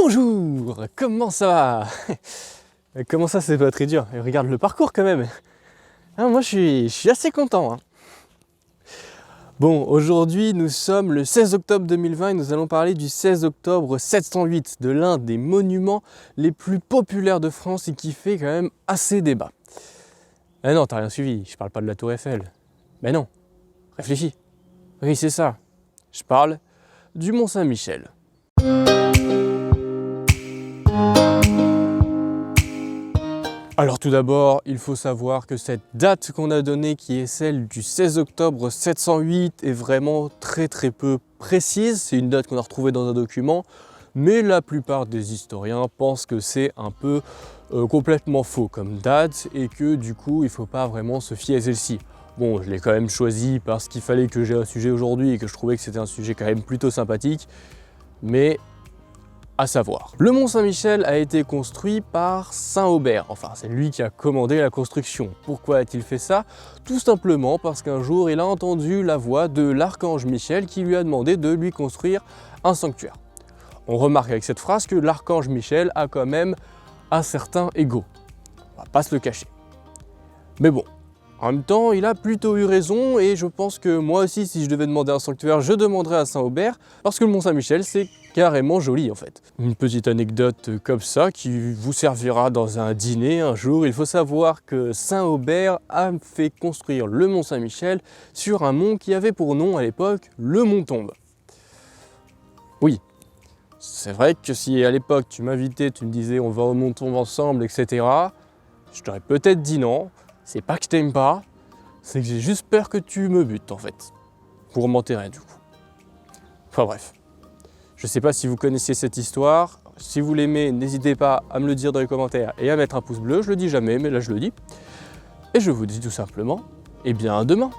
Bonjour, comment ça va? Comment ça, c'est pas très dur? Et regarde le parcours quand même. Ah, moi je suis assez content. Bon, aujourd'hui nous sommes le 16 octobre 2020 et nous allons parler du 16 octobre 708, de l'un des monuments les plus populaires de France et qui fait quand même assez débat. Ah non, t'as rien suivi, je parle pas de la Tour Eiffel. Ben non, réfléchis. Oui, c'est ça. Je parle du Mont Saint-Michel. Alors tout d'abord, il faut savoir que cette date qu'on a donnée, qui est celle du 16 octobre 708, est vraiment très peu précise. C'est une date qu'on a retrouvée dans un document, mais la plupart des historiens pensent que c'est un peu complètement faux comme date et que du coup, il ne faut pas vraiment se fier à celle-ci. Bon, je l'ai quand même choisi parce qu'il fallait que j'ai un sujet aujourd'hui et que je trouvais que c'était un sujet quand même plutôt sympathique, mais à savoir, le Mont Saint-Michel a été construit par Saint-Aubert, enfin c'est lui qui a commandé la construction. Pourquoi a-t-il fait ça? Tout simplement parce qu'un jour il a entendu la voix de l'archange Michel qui lui a demandé de lui construire un sanctuaire. On remarque avec cette phrase que l'archange Michel a quand même un certain ego, on va pas se le cacher. Mais bon, en même temps il a plutôt eu raison et je pense que moi aussi si je devais demander un sanctuaire je demanderais à Saint-Aubert parce que le Mont Saint-Michel c'est carrément joli en fait. Une petite anecdote comme ça qui vous servira dans un dîner un jour. Il faut savoir que Saint-Aubert a fait construire le Mont Saint-Michel sur un mont qui avait pour nom à l'époque le Mont Tombe. Oui, c'est vrai que si à l'époque tu m'invitais, tu me disais on va au Mont Tombe ensemble, etc. Je t'aurais peut-être dit non. C'est pas que je t'aime pas, c'est que j'ai juste peur que tu me butes en fait. Pour m'enterrer du coup. Enfin bref. Je ne sais pas si vous connaissiez cette histoire, si vous l'aimez, n'hésitez pas à me le dire dans les commentaires et à mettre un pouce bleu, je le dis jamais, mais là je le dis. Et je vous dis tout simplement, eh bien à demain.